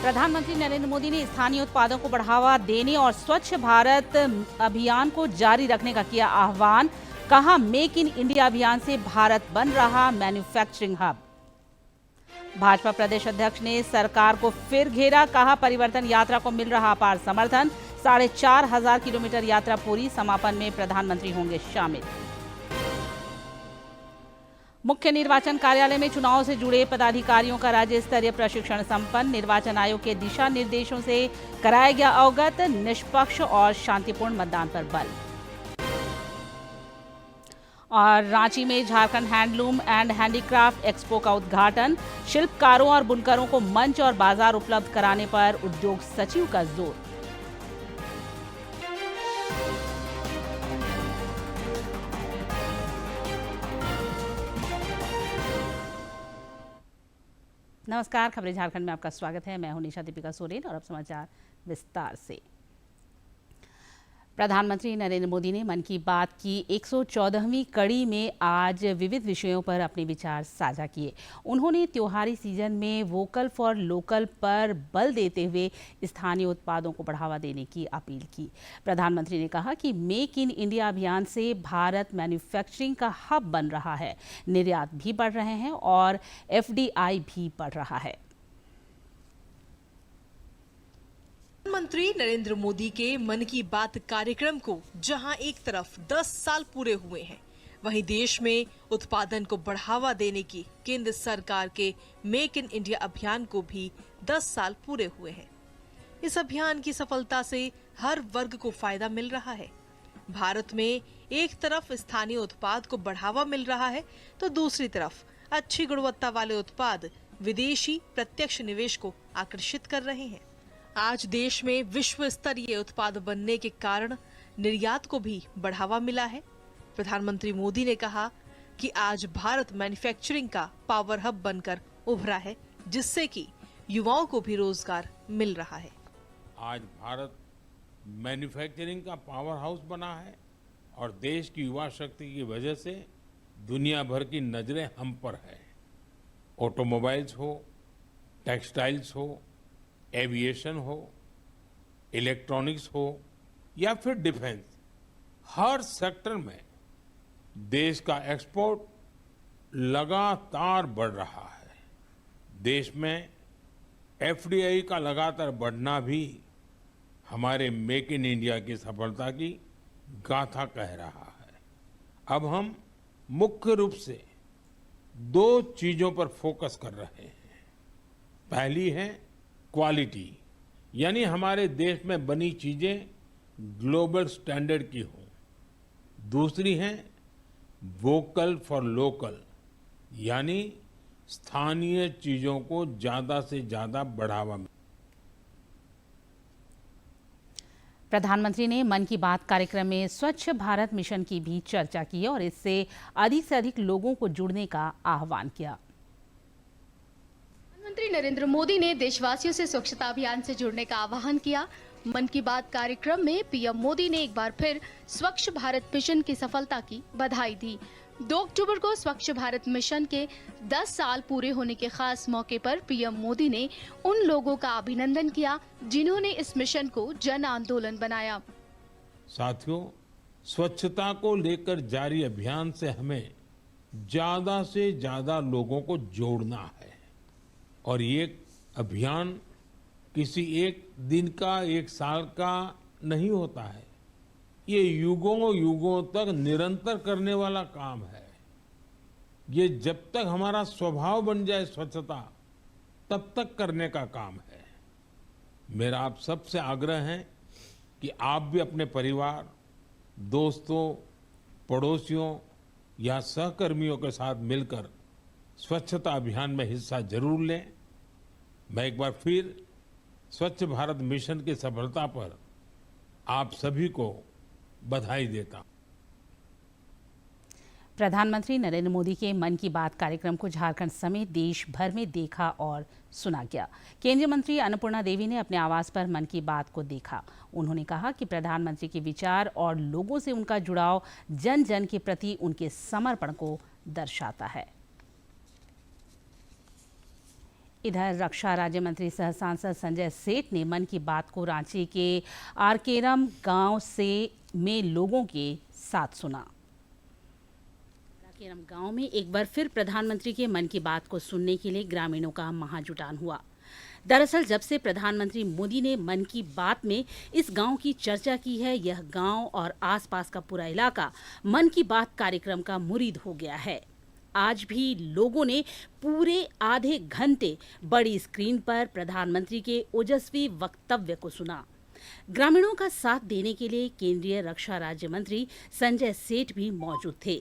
प्रधानमंत्री नरेंद्र मोदी ने स्थानीय उत्पादों को बढ़ावा देने और स्वच्छ भारत अभियान को जारी रखने का किया आह्वान। कहा, मेक इन इंडिया अभियान से भारत बन रहा मैन्युफैक्चरिंग हब। भाजपा प्रदेश अध्यक्ष ने सरकार को फिर घेरा। कहा, परिवर्तन यात्रा को मिल रहा अपार समर्थन। 4,500 किलोमीटर यात्रा पूरी। समापन में प्रधानमंत्री होंगे शामिल। मुख्य निर्वाचन कार्यालय में चुनाव से जुड़े पदाधिकारियों का राज्य स्तरीय प्रशिक्षण संपन्न। निर्वाचन आयोग के दिशा निर्देशों से कराया गया अवगत। निष्पक्ष और शांतिपूर्ण मतदान पर बल। और रांची में Jharkhand handloom and handicraft expo का उद्घाटन। शिल्पकारों और बुनकरों को मंच और बाजार उपलब्ध कराने पर उद्योग सचिव का जोर। नमस्कार, खबरें झारखंड में आपका स्वागत है। मैं हूं निशा दीपिका सोरेन और अब समाचार विस्तार से। प्रधानमंत्री नरेंद्र मोदी ने मन की बात की 114वीं कड़ी में आज विविध विषयों पर अपने विचार साझा किए। उन्होंने त्योहारी सीजन में वोकल फॉर लोकल पर बल देते हुए स्थानीय उत्पादों को बढ़ावा देने की अपील की। प्रधानमंत्री ने कहा कि मेक इन इंडिया अभियान से भारत मैन्युफैक्चरिंग का हब बन रहा है। निर्यात भी बढ़ रहे हैं और FDI भी बढ़ रहा है। प्रधानमंत्री नरेंद्र मोदी के मन की बात कार्यक्रम को जहां एक तरफ 10 साल पूरे हुए हैं, वहीं देश में उत्पादन को बढ़ावा देने की केंद्र सरकार के मेक इन इंडिया अभियान को भी 10 साल पूरे हुए हैं। इस अभियान की सफलता से हर वर्ग को फायदा मिल रहा है। भारत में एक तरफ स्थानीय उत्पाद को बढ़ावा मिल रहा है, तो दूसरी तरफ अच्छी गुणवत्ता वाले उत्पाद विदेशी प्रत्यक्ष निवेश को आकर्षित कर रहे हैं। आज देश में विश्व स्तरीय उत्पाद बनने के कारण निर्यात को भी बढ़ावा मिला है। प्रधानमंत्री मोदी ने कहा कि आज भारत मैन्युफैक्चरिंग का पावर हब बनकर उभरा है, जिससे कि युवाओं को भी रोजगार मिल रहा है। आज भारत मैन्युफैक्चरिंग का पावर हाउस बना है और देश की युवा शक्ति की वजह से दुनिया भर की नजरें हम पर है। ऑटोमोबाइल्स हो, टेक्सटाइल्स हो, एविएशन हो, इलेक्ट्रॉनिक्स हो या फिर डिफेंस, हर सेक्टर में देश का एक्सपोर्ट लगातार बढ़ रहा है। देश में FDI का लगातार बढ़ना भी हमारे मेक इन इंडिया की सफलता की गाथा कह रहा है। अब हम मुख्य रूप से 2 चीजों पर फोकस कर रहे हैं। पहली है क्वालिटी, यानी हमारे देश में बनी चीजें ग्लोबल स्टैंडर्ड की हों। दूसरी है वोकल फॉर लोकल, यानी स्थानीय चीजों को ज्यादा से ज्यादा बढ़ावा मिले। प्रधानमंत्री ने मन की बात कार्यक्रम में स्वच्छ भारत मिशन की भी चर्चा की और इससे अधिक से अधिक लोगों को जुड़ने का आह्वान किया। प्रधानमंत्री नरेंद्र मोदी ने देशवासियों से स्वच्छता अभियान से जुड़ने का आह्वान किया। मन की बात कार्यक्रम में पीएम मोदी ने एक बार फिर स्वच्छ भारत मिशन की सफलता की बधाई दी। 2 अक्टूबर को स्वच्छ भारत मिशन के 10 साल पूरे होने के खास मौके पर पीएम मोदी ने उन लोगों का अभिनंदन किया जिन्होंने इस मिशन को जन आंदोलन बनाया। साथियों, स्वच्छता को लेकर जारी अभियान से हमें ज्यादा से ज्यादा लोगों को जोड़ना है और ये अभियान किसी एक दिन का, एक साल का नहीं होता है। ये युगों युगों तक निरंतर करने वाला काम है। ये जब तक हमारा स्वभाव बन जाए स्वच्छता, तब तक करने का काम है। मेरा आप सबसे आग्रह है कि आप भी अपने परिवार, दोस्तों, पड़ोसियों या सहकर्मियों के साथ मिलकर स्वच्छता अभियान में हिस्सा जरूर लें। मैं एक बार फिर स्वच्छ भारत मिशन की सफलता पर आप सभी को बधाई देता हूं। प्रधानमंत्री नरेंद्र मोदी के मन की बात कार्यक्रम को झारखंड समेत देश भर में देखा और सुना गया। केंद्रीय मंत्री अन्नपूर्णा देवी ने अपने आवास पर मन की बात को देखा। उन्होंने कहा कि प्रधानमंत्री के विचार और लोगों से उनका जुड़ाव जन जन के प्रति उनके समर्पण को दर्शाता है। इधर रक्षा राज्य मंत्री सह सांसद संजय सेठ ने मन की बात को रांची के आरकेरम गांव में लोगों के साथ सुना। आरकेरम गांव में एक बार फिर प्रधानमंत्री के मन की बात को सुनने के लिए ग्रामीणों का महाजुटान हुआ। दरअसल जब से प्रधानमंत्री मोदी ने मन की बात में इस गांव की चर्चा की है, यह गांव और आसपास का पूरा इलाका मन की बात कार्यक्रम का मुरीद हो गया है। आज भी लोगों ने पूरे आधे घंटे बड़ी स्क्रीन पर प्रधानमंत्री के ओजस्वी वक्तव्य को सुना। ग्रामीणों का साथ देने के लिए केंद्रीय रक्षा राज्य मंत्री संजय सेठ भी मौजूद थे।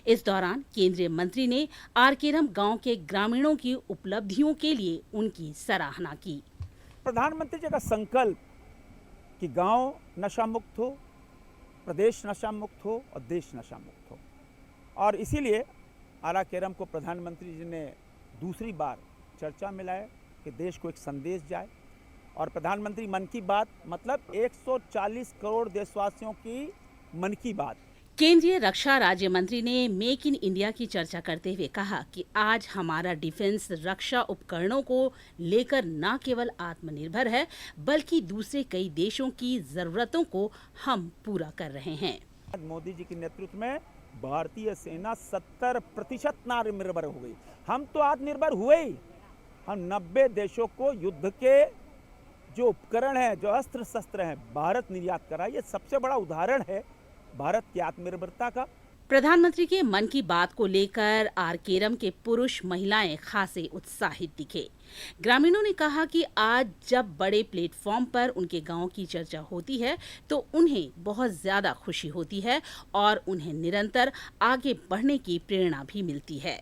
इस दौरान केंद्रीय मंत्री ने आरकेरम गांव के ग्रामीणों की उपलब्धियों के लिए उनकी सराहना की। प्रधानमंत्री जी का संकल्प कि गांव नशा मुक्त हो, प्रदेश नशा मुक्त हो और देश नशा मुक्त हो, और इसीलिए आरकेरम को प्रधानमंत्री जी ने दूसरी बार चर्चा में लाए कि देश को एक संदेश जाए। और प्रधानमंत्री मन की बात मतलब 140 करोड़ देशवासियों की मन की बात। केंद्रीय रक्षा राज्य मंत्री ने मेक इन इंडिया की चर्चा करते हुए कहा कि आज हमारा डिफेंस रक्षा उपकरणों को लेकर न केवल आत्मनिर्भर है, बल्कि दूसरे कई देशों की जरूरतों को हम पूरा कर रहे हैं। मोदी जी के नेतृत्व में भारतीय सेना 70% आत्मनिर्भर हो गई। हम तो आत्मनिर्भर हुए ही, हम 90 देशों को युद्ध के जो उपकरण हैं, जो अस्त्र शस्त्र हैं, भारत निर्यात करा। ये सबसे बड़ा उदाहरण है भारत की आत्मनिर्भरता का। प्रधानमंत्री के मन की बात को लेकर आरकेरम के पुरुष महिलाएं खासे उत्साहित दिखे। ग्रामीणों ने कहा कि आज जब बड़े प्लेटफॉर्म पर उनके गांव की चर्चा होती है तो उन्हें बहुत ज्यादा खुशी होती है और उन्हें निरंतर आगे बढ़ने की प्रेरणा भी मिलती है।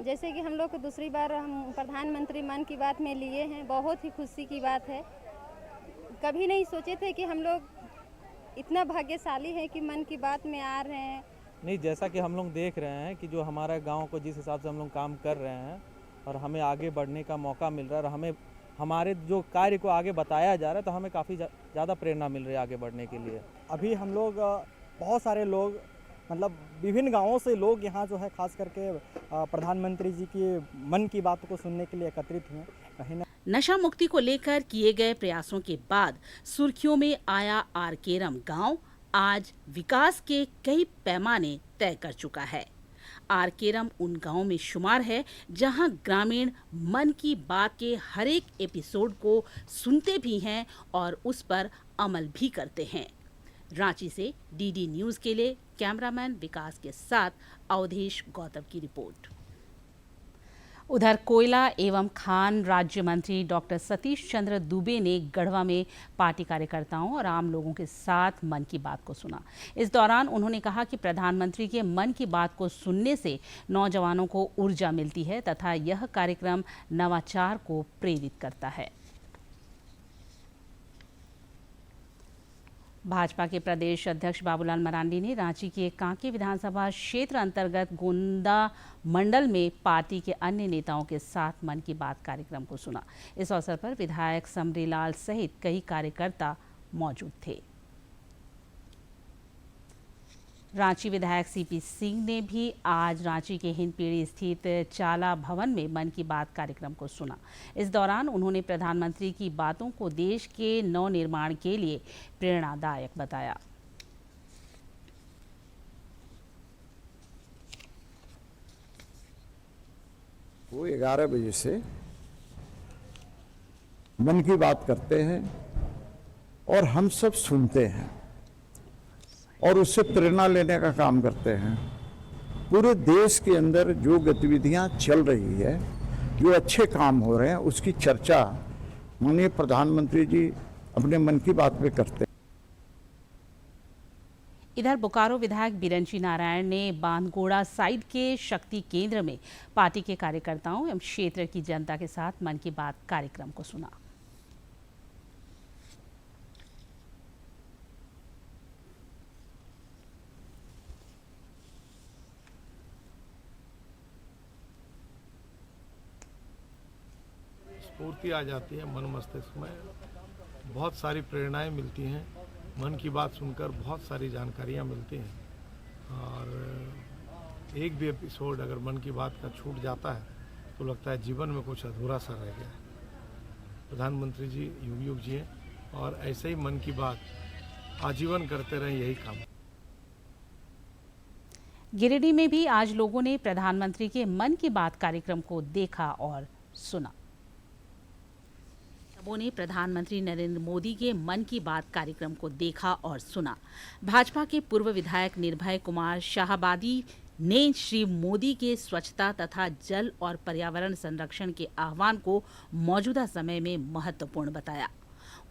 जैसे कि हम लोग को दूसरी बार हम प्रधानमंत्री मन की बात में लिए हैं, बहुत ही खुशी की बात है। कभी नहीं सोचे थे कि हम लोग इतना भाग्यशाली है कि मन की बात में आ रहे हैं। नहीं, जैसा कि हम लोग देख रहे हैं कि जो हमारा गांव को जिस हिसाब से हम लोग काम कर रहे हैं और हमें आगे बढ़ने का मौका मिल रहा है और हमें हमारे जो कार्य को आगे बताया जा रहा है, तो हमें काफ़ी ज़्यादा प्रेरणा मिल रही है आगे बढ़ने के लिए। अभी हम लोग बहुत सारे लोग मतलब विभिन्न गांवों से लोग यहाँ जो है खास करके प्रधानमंत्री जी की मन की बात को सुनने के लिए एकत्रित हुए। कहीं नशा मुक्ति को लेकर किए गए प्रयासों के बाद सुर्खियों में आया आरकेरम गांव आज विकास के कई पैमाने तय कर चुका है। आरकेरम उन गांवों में शुमार है जहां ग्रामीण मन की बात के हर एक एपिसोड को सुनते भी हैं और उस पर अमल भी करते हैं। रांची से डीडी न्यूज़ के लिए कैमरामैन विकास के साथ अवधेश गौतम की रिपोर्ट। उधर कोयला एवं खान राज्य मंत्री डॉक्टर सतीश चंद्र दुबे ने गढ़वा में पार्टी कार्यकर्ताओं और आम लोगों के साथ मन की बात को सुना। इस दौरान उन्होंने कहा कि प्रधानमंत्री के मन की बात को सुनने से नौजवानों को ऊर्जा मिलती है तथा यह कार्यक्रम नवाचार को प्रेरित करता है। भाजपा के प्रदेश अध्यक्ष बाबूलाल मरांडी ने रांची के कांके विधानसभा क्षेत्र अंतर्गत गोंदा मंडल में पार्टी के अन्य नेताओं के साथ मन की बात कार्यक्रम को सुना। इस अवसर पर विधायक समरीलाल सहित कई कार्यकर्ता मौजूद थे। रांची विधायक सीपी सिंह ने भी आज रांची के हिंदपीढ़ी स्थित चाला भवन में मन की बात कार्यक्रम को सुना। इस दौरान उन्होंने प्रधानमंत्री की बातों को देश के नवनिर्माण के लिए प्रेरणादायक बताया। वो 11 बजे से मन की बात करते हैं और हम सब सुनते हैं और उससे प्रेरणा लेने का काम करते हैं। पूरे देश के अंदर जो गतिविधियां चल रही है, जो अच्छे काम हो रहे हैं, उसकी चर्चा माननीय प्रधानमंत्री जी अपने मन की बात में करते हैं। इधर बोकारो विधायक बिरंची नारायण ने बांधगोड़ा साइड के शक्ति केंद्र में पार्टी के कार्यकर्ताओं एवं क्षेत्र की जनता के साथ मन की बात कार्यक्रम को सुना। स्फूर्ति आ जाती है मन मस्तिष्क में, बहुत सारी प्रेरणाएं मिलती हैं। मन की बात सुनकर बहुत सारी जानकारियां मिलती हैं और एक भी एपिसोड अगर मन की बात का छूट जाता है तो लगता है जीवन में कुछ अधूरा सा रह गया है। प्रधानमंत्री जी युग युग जिए और ऐसे ही मन की बात आजीवन करते रहें, यही काम। गिरिडीह में भी आज लोगों ने प्रधानमंत्री के मन की बात कार्यक्रम को देखा और सुना। लोगों ने प्रधानमंत्री नरेंद्र मोदी के मन की बात कार्यक्रम को देखा और सुना। भाजपा के पूर्व विधायक निर्भय कुमार शाहाबादी ने श्री मोदी के स्वच्छता तथा जल और पर्यावरण संरक्षण के आह्वान को मौजूदा समय में महत्वपूर्ण बताया।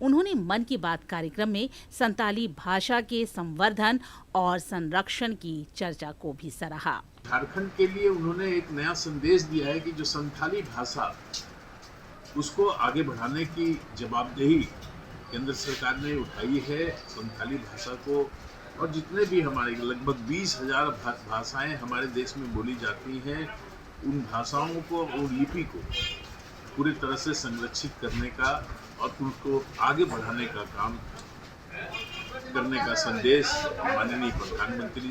उन्होंने मन की बात कार्यक्रम में संताली भाषा के संवर्धन और संरक्षण की चर्चा को भी सराहा। झारखंड के लिए उन्होंने एक नया संदेश दिया है कि जो संथाली भाषा उसको आगे बढ़ाने की जवाबदेही केंद्र सरकार ने उठाई है। संथाली भाषा को और जितने भी हमारे लगभग 20,000 भाषाएं हमारे देश में बोली जाती हैं, उन भाषाओं को और लिपि को पूरी तरह से संरक्षित करने का और उनको आगे बढ़ाने का काम करने का संदेश माननीय प्रधानमंत्री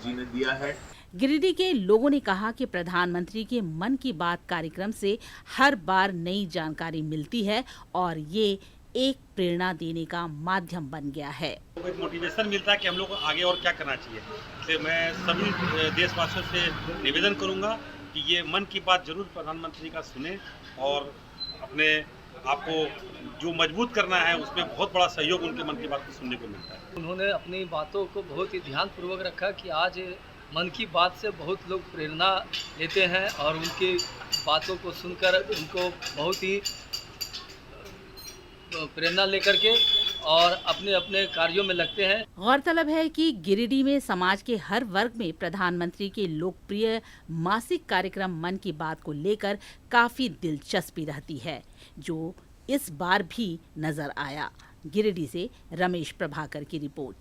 जी ने दिया है। गिरिडीह के लोगों ने कहा कि प्रधानमंत्री के मन की बात कार्यक्रम से हर बार नई जानकारी मिलती है और ये एक प्रेरणा देने का माध्यम बन गया है। एक मोटिवेशन मिलता है कि हम लोग को आगे और क्या करना चाहिए। इसलिए मैं सभी देशवासियों से निवेदन करूंगा कि ये मन की बात जरूर प्रधानमंत्री का सुने और अपने आपको जो मजबूत करना है उसमें बहुत बड़ा सहयोग उनके मन की बात को सुनने को मिलता है। उन्होंने अपनी बातों को बहुत ही ध्यानपूर्वक रखा कि आज मन की बात से बहुत लोग प्रेरणा लेते हैं और उनकी बातों को सुनकर उनको बहुत ही प्रेरणा लेकर के और अपने अपने कार्यों में लगते हैं। गौरतलब है कि गिरिडीह में समाज के हर वर्ग में प्रधानमंत्री के लोकप्रिय मासिक कार्यक्रम मन की बात को लेकर काफी दिलचस्पी रहती है, जो इस बार भी नजर आया। गिरिडीह से रमेश प्रभाकर की रिपोर्ट।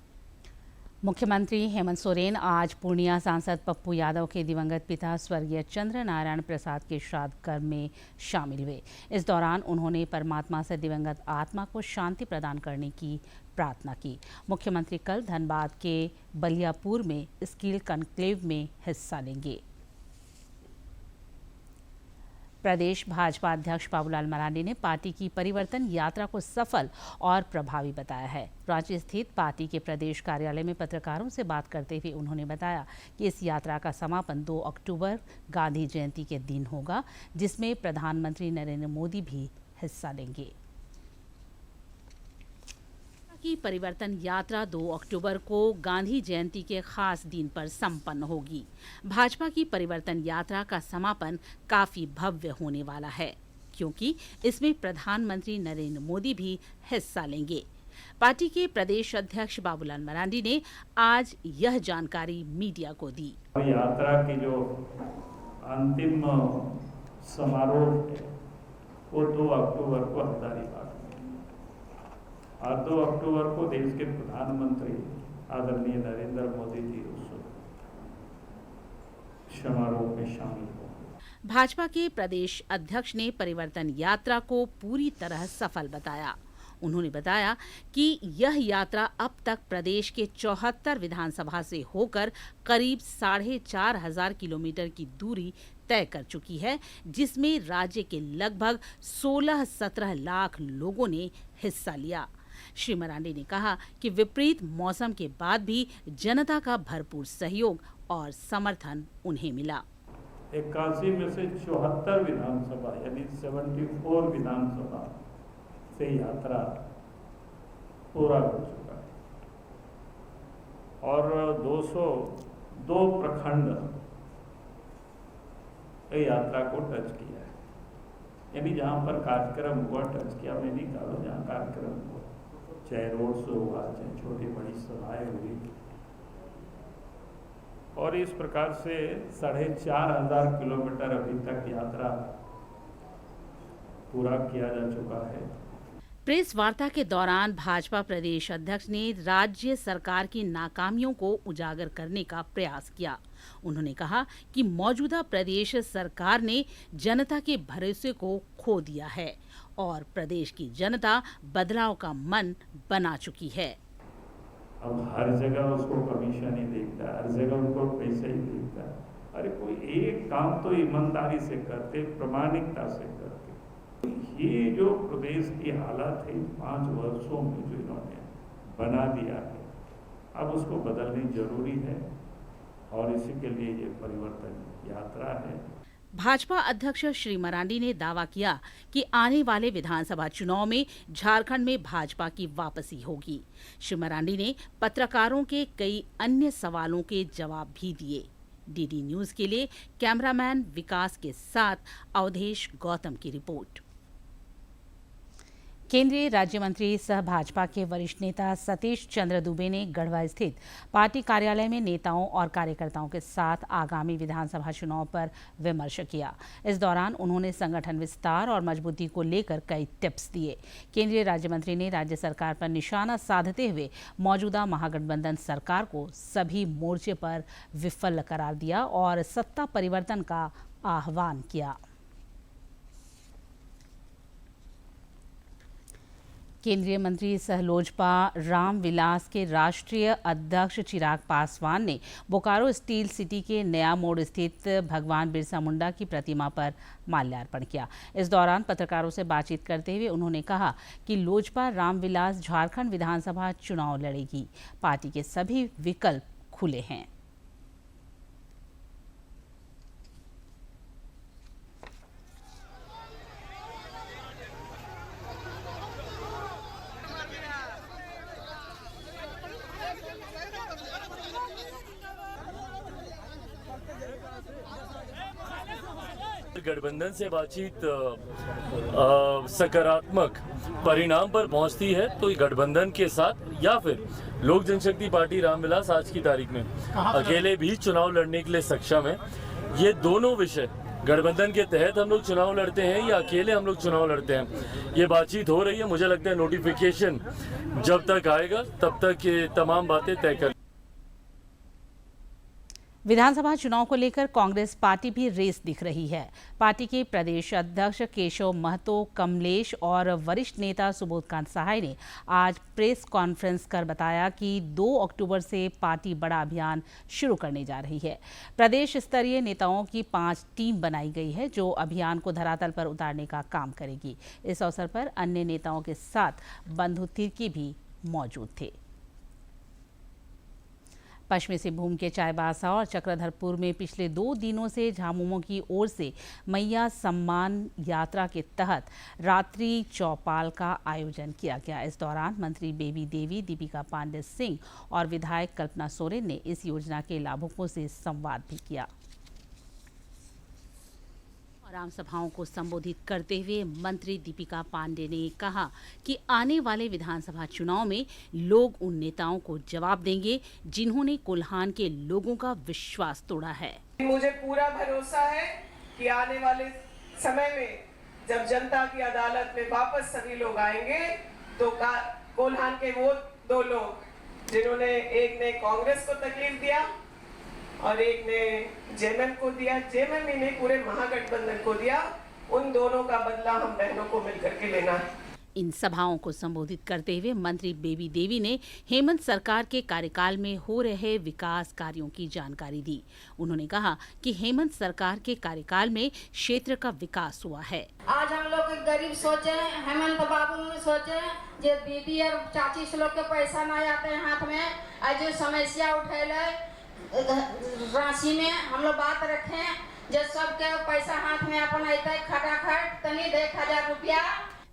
मुख्यमंत्री हेमंत सोरेन आज पूर्णिया सांसद पप्पू यादव के दिवंगत पिता स्वर्गीय चंद्र नारायण प्रसाद के श्राद्ध कर्म में शामिल हुए। इस दौरान उन्होंने परमात्मा से दिवंगत आत्मा को शांति प्रदान करने की प्रार्थना की। मुख्यमंत्री कल धनबाद के बलियापुर में स्किल कॉन्क्लेव में हिस्सा लेंगे। प्रदेश भाजपा अध्यक्ष बाबूलाल मरांडी ने पार्टी की परिवर्तन यात्रा को सफल और प्रभावी बताया है। रांची स्थित पार्टी के प्रदेश कार्यालय में पत्रकारों से बात करते हुए उन्होंने बताया कि इस यात्रा का समापन 2 अक्टूबर गांधी जयंती के दिन होगा, जिसमें प्रधानमंत्री नरेंद्र मोदी भी हिस्सा लेंगे। की परिवर्तन यात्रा 2 अक्टूबर को गांधी जयंती के खास दिन पर संपन्न होगी। भाजपा की परिवर्तन यात्रा का समापन काफी भव्य होने वाला है, क्योंकि इसमें प्रधानमंत्री नरेंद्र मोदी भी हिस्सा लेंगे। पार्टी के प्रदेश अध्यक्ष बाबूलाल मरांडी ने आज यह जानकारी मीडिया को दी। यात्रा की जो अंतिम समारोह है वो 2 अक्टूबर को हजारीबाग और 2 अक्टूबर को देश के प्रधानमंत्री आदरणीय नरेंद्र मोदी जी उस समारोह में शामिल होंगे। भाजपा के प्रदेश अध्यक्ष ने परिवर्तन यात्रा को पूरी तरह सफल बताया। उन्होंने बताया कि यह यात्रा अब तक प्रदेश के 74 विधानसभा से होकर करीब 4,500 किलोमीटर की दूरी तय कर चुकी है, जिसमें राज्य के लगभग 16-17 लाख लोगों ने हिस्सा लिया। श्री मरांडी ने कहा कि विपरीत मौसम के बाद भी जनता का भरपूर सहयोग और समर्थन उन्हें मिला। 81 में से 74 विधानसभा यानी 74 विधानसभा से यात्रा पूरा हो चुका है और 202 प्रखंड यात्रा को टच किया है। यानी जहाँ पर कार्यक्रम हुआ टच किया, मैं नहीं कह रहा जहाँ कार्यक्रम हुआ, चाहे रोड शो हुआ, चाहे छोटी बड़ी सभाएं हुई, और इस प्रकार से 4,500 किलोमीटर अभी तक यात्रा पूरा किया जा चुका है। प्रेस वार्ता के दौरान भाजपा प्रदेश अध्यक्ष ने राज्य सरकार की नाकामियों को उजागर करने का प्रयास किया। उन्होंने कहा कि मौजूदा प्रदेश सरकार ने जनता के भरोसे को खो दिया है और प्रदेश की जनता बदलाव का मन बना चुकी है। अब हर जगह उसको कमीशन ही देखता है, हर जगह उनको पैसे ही देखता है। अरे कोई एक काम तो ईमानदारी से करते, प्रामाणिकता से करते। ये जो प्रदेश की हालत है 5 वर्षों में जो इन्होंने बना दिया है, अब उसको बदलनी जरूरी है और इसी के लिए ये परिवर्तन यात्रा है। भाजपा अध्यक्ष श्री मरांडी ने दावा किया कि आने वाले विधानसभा चुनाव में झारखंड में भाजपा की वापसी होगी। श्री मरांडी ने पत्रकारों के कई अन्य सवालों के जवाब भी दिए। डीडी न्यूज के लिए कैमरामैन विकास के साथ अवधेश गौतम की रिपोर्ट। केंद्रीय राज्य मंत्री सह भाजपा के वरिष्ठ नेता सतीश चंद्र दुबे ने गढ़वा स्थित पार्टी कार्यालय में नेताओं और कार्यकर्ताओं के साथ आगामी विधानसभा चुनाव पर विमर्श किया। इस दौरान उन्होंने संगठन विस्तार और मजबूती को लेकर कई टिप्स दिए। केंद्रीय राज्य मंत्री ने राज्य सरकार पर निशाना साधते हुए मौजूदा महागठबंधन सरकार को सभी मोर्चे पर विफल करार दिया और सत्ता परिवर्तन का आह्वान किया। केंद्रीय मंत्री सह लोजपा रामविलास के राष्ट्रीय अध्यक्ष चिराग पासवान ने बोकारो स्टील सिटी के नया मोड़ स्थित भगवान बिरसा मुंडा की प्रतिमा पर माल्यार्पण किया। इस दौरान पत्रकारों से बातचीत करते हुए उन्होंने कहा कि लोजपा रामविलास झारखंड विधानसभा चुनाव लड़ेगी। पार्टी के सभी विकल्प खुले हैं। गठबंधन से बातचीत सकारात्मक परिणाम पर पहुंचती है तो गठबंधन के साथ या फिर लोक जनशक्ति पार्टी रामविलास आज की तारीख में अकेले भी चुनाव लड़ने के लिए सक्षम है। ये दोनों विषय गठबंधन के तहत हम लोग चुनाव लड़ते हैं या अकेले हम लोग चुनाव लड़ते हैं, ये बातचीत हो रही है। मुझे लगता है नोटिफिकेशन जब तक आएगा तब तक ये तमाम बातें तय कर। विधानसभा चुनाव को लेकर कांग्रेस पार्टी भी रेस दिख रही है। पार्टी के प्रदेश अध्यक्ष केशव महतो, कमलेश और वरिष्ठ नेता सुबोधकांत सहाय ने आज प्रेस कॉन्फ्रेंस कर बताया कि 2 अक्टूबर से पार्टी बड़ा अभियान शुरू करने जा रही है। प्रदेश स्तरीय नेताओं की 5 टीम बनाई गई है जो अभियान को धरातल पर उतारने का काम करेगी। इस अवसर पर अन्य नेताओं के साथ बंधु तिर्की भी मौजूद थे। पश्चिमी सिंहभूम के चाईबासा और चक्रधरपुर में पिछले 2 दिनों से झामुमो की ओर से मैया सम्मान यात्रा के तहत रात्रि चौपाल का आयोजन किया गया। इस दौरान मंत्री बेबी देवी, दीपिका पांडे सिंह और विधायक कल्पना सोरेन ने इस योजना के लाभुकों से संवाद भी किया। आम सभाओं को संबोधित करते हुए मंत्री दीपिका पांडे ने कहा कि आने वाले विधानसभा चुनाव में लोग उन नेताओं को जवाब देंगे जिन्होंने कोल्हान के लोगों का विश्वास तोड़ा है। मुझे पूरा भरोसा है कि आने वाले समय में जब जनता की अदालत में वापस सभी लोग आएंगे तो कोल्हान के वो 2 लोग जिन्होंने एक ने कांग्रेस को तकलीफ दिया और एक ने जेएमएम को दिया, जेएमएम ही नहीं पूरे महागठबंधन को दिया, उन दोनों का बदला हम बहनों को मिलकर के लेना है। इन सभाओं को संबोधित करते हुए मंत्री बेबी देवी ने हेमंत सरकार के कार्यकाल में हो रहे विकास कार्यों की जानकारी दी। उन्होंने कहा कि हेमंत सरकार के कार्यकाल में क्षेत्र का विकास हुआ है। आज हम लोग गरीब सोचे, हेमंत बाबू ने सोचे जे दीदी और चाची से लोग के पैसा ना आते हाथ में, आज जो समस्या उठेले राशि में हम लोग बात रखें जो सबके पैसा हाथ में अपन अतः खटाखट तनी 1000 रुपया।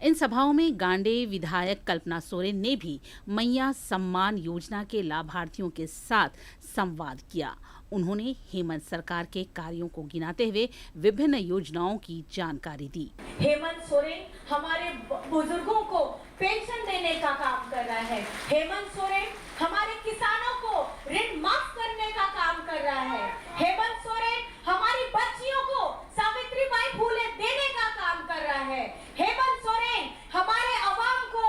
इन सभाओं में गांडे विधायक कल्पना सोरेन ने भी मैया सम्मान योजना के लाभार्थियों के साथ संवाद किया। उन्होंने हेमंत सरकार के कार्यों को गिनाते हुए विभिन्न योजनाओं की जानकारी दी। हेमंत सोरेन हमारे बुजुर्गों को पेंशन देने का काम कर रहा है। हेमंत सोरेन हमारे किसानों को ऋण माफ करने का काम कर रहा है। हेमंत सोरेन हमारी बच्चियों को सावित्रीबाई फुले देने का काम कर रहा है। हेमंत सोरेन हमारे अवाम को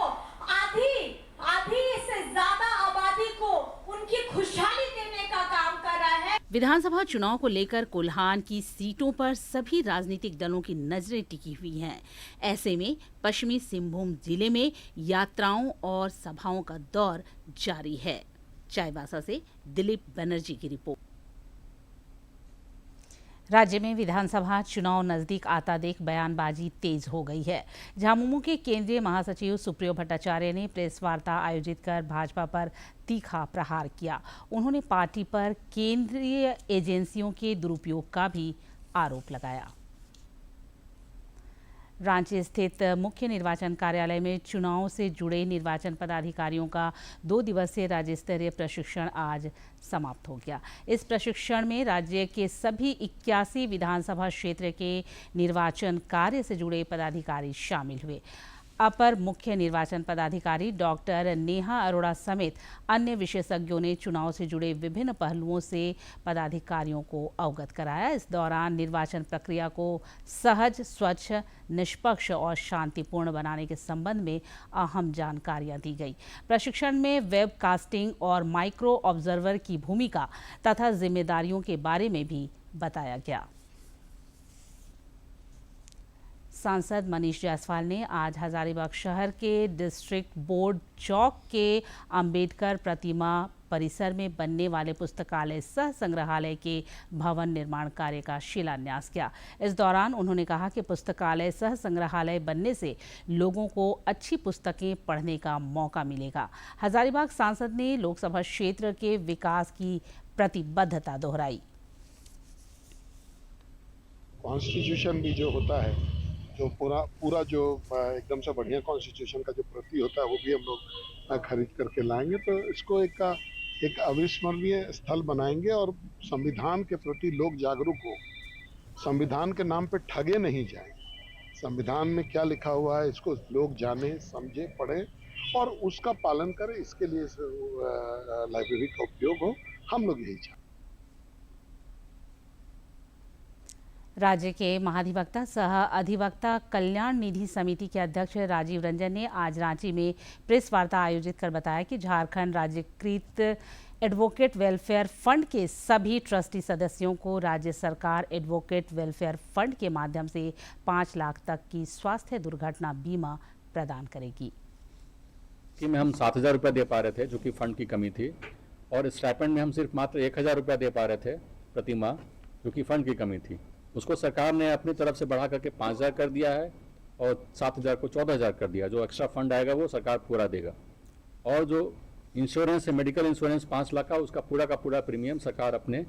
आधी से ज्यादा आबादी को उनकी खुशहाली देने का काम कर रहा है। विधानसभा चुनाव को लेकर कोल्हान की सीटों पर सभी राजनीतिक दलों की नजरें टिकी हुई हैं। ऐसे में पश्चिमी सिंहभूम जिले में यात्राओं और सभाओं का दौर जारी है। चाईबासा से दिलीप बनर्जी की रिपोर्ट। राज्य में विधानसभा चुनाव नजदीक आता देख बयानबाजी तेज हो गई है। झामुमो के केंद्रीय महासचिव सुप्रियो भट्टाचार्य ने प्रेस वार्ता आयोजित कर भाजपा पर तीखा प्रहार किया। उन्होंने पार्टी पर केंद्रीय एजेंसियों के दुरुपयोग का भी आरोप लगाया। रांची स्थित मुख्य निर्वाचन कार्यालय में चुनाव से जुड़े निर्वाचन पदाधिकारियों का 2 दिवसीय राज्य स्तरीय प्रशिक्षण आज समाप्त हो गया। इस प्रशिक्षण में राज्य के सभी 81 विधानसभा क्षेत्र के निर्वाचन कार्य से जुड़े पदाधिकारी शामिल हुए। अपर मुख्य निर्वाचन पदाधिकारी डॉक्टर नेहा अरोड़ा समेत अन्य विशेषज्ञों ने चुनाव से जुड़े विभिन्न पहलुओं से पदाधिकारियों को अवगत कराया। इस दौरान निर्वाचन प्रक्रिया को सहज, स्वच्छ, निष्पक्ष और शांतिपूर्ण बनाने के संबंध में अहम जानकारियां दी गई। प्रशिक्षण में वेब कास्टिंग और माइक्रो ऑब्जर्वर की भूमिका तथा जिम्मेदारियों के बारे में भी बताया गया। सांसद मनीष जायसवाल ने आज हजारीबाग शहर के डिस्ट्रिक्ट बोर्ड चौक के अंबेडकर प्रतिमा परिसर में बनने वाले पुस्तकालय सह संग्रहालय के भवन निर्माण कार्य का शिलान्यास किया। इस दौरान उन्होंने कहा कि पुस्तकालय सह संग्रहालय बनने से लोगों को अच्छी पुस्तकें पढ़ने का मौका मिलेगा। हजारीबाग सांसद ने लोकसभा क्षेत्र के विकास की प्रतिबद्धता दोहराई। कॉन्स्टिट्यूशन भी जो होता है, जो पूरा जो एकदम से बढ़िया कॉन्स्टिट्यूशन का जो प्रति होता है, वो भी हम लोग खरीद करके लाएंगे। तो इसको एक अविस्मरणीय स्थल बनाएंगे और संविधान के प्रति लोग जागरूक हो, संविधान के नाम पे ठगे नहीं जाए। संविधान में क्या लिखा हुआ है इसको लोग जाने, समझे, पढ़े और उसका पालन करें। इसके लिए लाइब्रेरी का उपयोग हो, हम लोग यही चाहते हैं। राज्य के महाधिवक्ता सह अधिवक्ता कल्याण निधि समिति के अध्यक्ष राजीव रंजन ने आज रांची में प्रेस वार्ता आयोजित कर बताया कि झारखंड राज्यकृत एडवोकेट वेलफेयर फंड के सभी ट्रस्टी सदस्यों को राज्य सरकार एडवोकेट वेलफेयर फंड के माध्यम से 5 लाख तक की स्वास्थ्य दुर्घटना बीमा प्रदान करेगी। कि में हम 7,000 रुपया दे पा रहे थे, जो कि फंड की कमी थी, और स्टाइपेंड में हम सिर्फ मात्र 1,000 रुपया दे पा रहे थे प्रति माह, जो कि फंड की कमी थी। उसको सरकार ने अपनी तरफ से बढ़ा करके 5,000 कर दिया है और 7,000 को 14,000 कर दिया। जो एक्स्ट्रा फंड आएगा वो सरकार पूरा देगा। और जो इंश्योरेंस है, मेडिकल इंश्योरेंस 5 लाख का, उसका पूरा का पूरा प्रीमियम सरकार अपने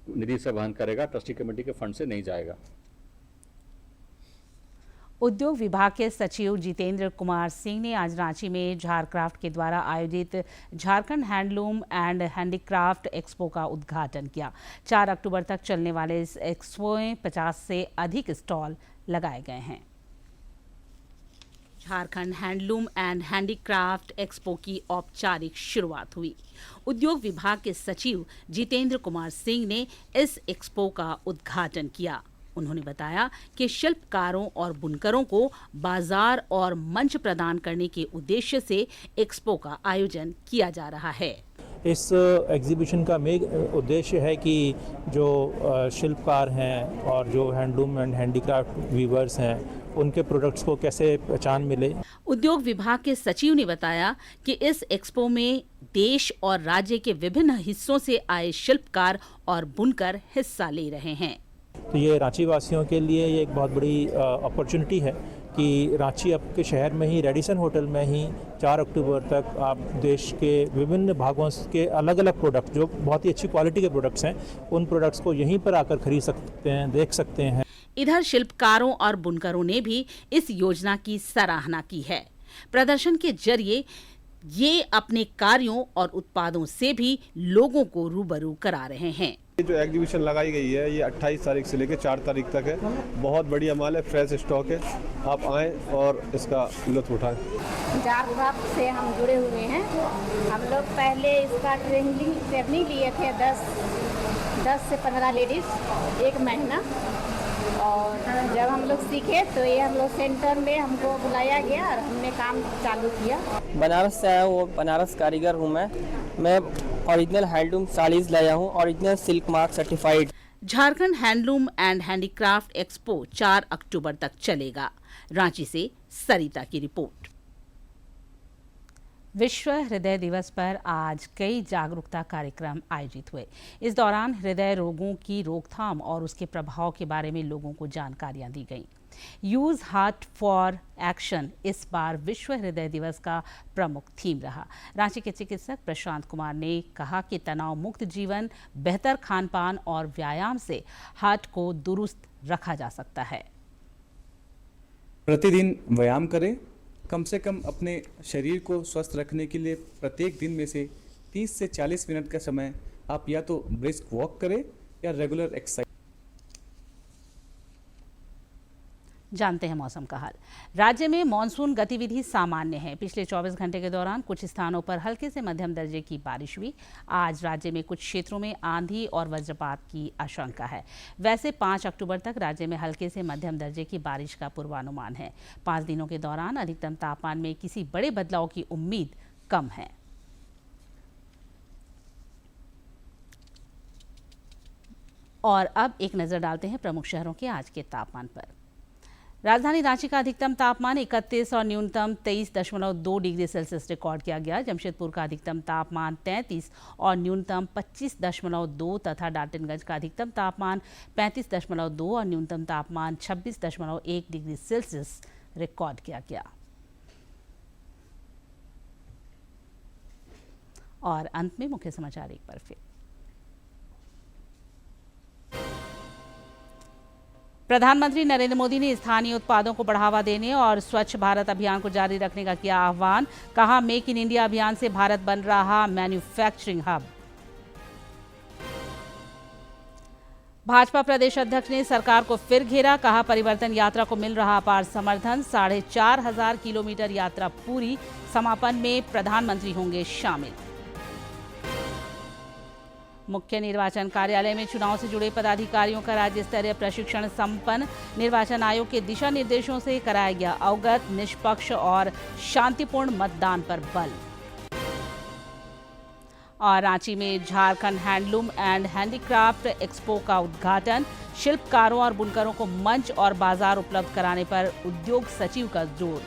निधि से वहन करेगा, ट्रस्टी कमेटी के फंड से नहीं जाएगा। उद्योग विभाग के सचिव जितेंद्र कुमार सिंह ने आज रांची में झारक्राफ्ट के द्वारा आयोजित Jharkhand handloom and handicraft expo का उद्घाटन किया। 4 अक्टूबर तक चलने वाले इस एक्सपो में 50 से अधिक स्टॉल लगाए गए हैं। Jharkhand handloom and handicraft expo की औपचारिक शुरुआत हुई। उद्योग विभाग के सचिव जितेंद्र कुमार सिंह ने इस एक्सपो का उद्घाटन किया। उन्होंने बताया कि शिल्पकारों और बुनकरों को बाजार और मंच प्रदान करने के उद्देश्य से एक्सपो का आयोजन किया जा रहा है। इस एग्जीबिशन का मेन उद्देश्य है कि जो शिल्पकार हैं और जो हैंडलूम एंड हैंडीक्राफ्ट वीवर्स हैं, उनके प्रोडक्ट्स को कैसे पहचान मिले। उद्योग विभाग के सचिव ने बताया कि इस एक्सपो में देश और राज्य के विभिन्न हिस्सों से आए शिल्पकार और बुनकर हिस्सा ले रहे हैं। तो ये रांची वासियों के लिए ये एक बहुत बड़ी अपॉर्चुनिटी है कि रांची आपके शहर में ही रेडिसन होटल में ही 4 अक्टूबर तक आप देश के विभिन्न भागों के अलग अलग प्रोडक्ट, जो बहुत ही अच्छी क्वालिटी के प्रोडक्ट्स हैं, उन प्रोडक्ट्स को यहीं पर आकर खरीद सकते हैं, देख सकते हैं। इधर शिल्पकारों और बुनकरों ने भी इस योजना की सराहना की है। प्रदर्शन के जरिए ये अपने कार्यों और उत्पादों से भी लोगों को रूबरू करा रहे हैं। ये जो एग्जीबिशन लगाई गई है ये 28 तारीख से लेकर 4 तारीख तक है। बहुत बढ़िया माल है, फ्रेश स्टॉक है। आप आएँ और इसका लुत्फ उठाएं। झारक्राफ्ट से हम जुड़े हुए हैं। हम लोग पहले इसका ट्रेनिंग लिए थे 10 से 15 लेडीज़ 1 महीना, और जब हम लोग सीखे तो ये हम लोग सेंटर में हमको बुलाया गया और हमने काम चालू किया। बनारस से आया हूँ, बनारस कारीगर हूँ मैं ओरिजिनल हैंडलूम साड़ीज लाया हूँ, original silk mark certified. Jharkhand handloom and handicraft expo 4 अक्टूबर तक चलेगा। रांची से सरिता की रिपोर्ट। विश्व हृदय दिवस पर आज कई जागरूकता कार्यक्रम आयोजित हुए। इस दौरान हृदय रोगों की रोकथाम और उसके प्रभाव के बारे में लोगों को जानकारियां दी गईं। यूज हार्ट फॉर एक्शन इस बार विश्व हृदय दिवस का प्रमुख थीम रहा। रांची के चिकित्सक प्रशांत कुमार ने कहा कि तनाव मुक्त जीवन, बेहतर खान पान और व्यायाम से हार्ट को दुरुस्त रखा जा सकता है। प्रतिदिन व्यायाम करें। कम से कम अपने शरीर को स्वस्थ रखने के लिए प्रत्येक दिन में से 30 से 40 मिनट का समय आप या तो ब्रिस्क वॉक करें या रेगुलर एक्सरसाइज। जानते हैं मौसम का हाल। राज्य में मानसून गतिविधि सामान्य है। पिछले 24 घंटे के दौरान कुछ स्थानों पर हल्के से मध्यम दर्जे की बारिश हुई। आज राज्य में कुछ क्षेत्रों में आंधी और वज्रपात की आशंका है। वैसे 5 अक्टूबर तक राज्य में हल्के से मध्यम दर्जे की बारिश का पूर्वानुमान है। 5 दिनों के दौरान अधिकतम तापमान में किसी बड़े बदलाव की उम्मीद कम है। और अब एक नजर डालते हैं प्रमुख शहरों के आज के तापमान पर। राजधानी रांची का अधिकतम तापमान 31 और न्यूनतम 23.2 डिग्री सेल्सियस रिकॉर्ड किया गया। जमशेदपुर का अधिकतम तापमान 33 और न्यूनतम 25.2 तथा डाल्टनगंज का अधिकतम तापमान 35.2 और न्यूनतम तापमान 26.1 डिग्री सेल्सियस रिकॉर्ड किया गया। और अंत में मुख्य समाचार एक बार फिर। प्रधानमंत्री नरेंद्र मोदी ने स्थानीय उत्पादों को बढ़ावा देने और स्वच्छ भारत अभियान को जारी रखने का किया आह्वान। कहा, मेक इन इंडिया अभियान से भारत बन रहा मैन्युफैक्चरिंग हब। भाजपा प्रदेश अध्यक्ष ने सरकार को फिर घेरा। कहा, परिवर्तन यात्रा को मिल रहा अपार समर्थन। 4,500 किलोमीटर यात्रा पूरी। समापन में प्रधानमंत्री होंगे शामिल। मुख्य निर्वाचन कार्यालय में चुनाव से जुड़े पदाधिकारियों का राज्य स्तरीय प्रशिक्षण संपन्न। निर्वाचन आयोग के दिशा निर्देशों से कराया गया अवगत। निष्पक्ष और शांतिपूर्ण मतदान पर बल। और रांची में Jharkhand handloom and handicraft expo का उद्घाटन। शिल्पकारों और बुनकरों को मंच और बाजार उपलब्ध कराने पर उद्योग सचिव का जोर।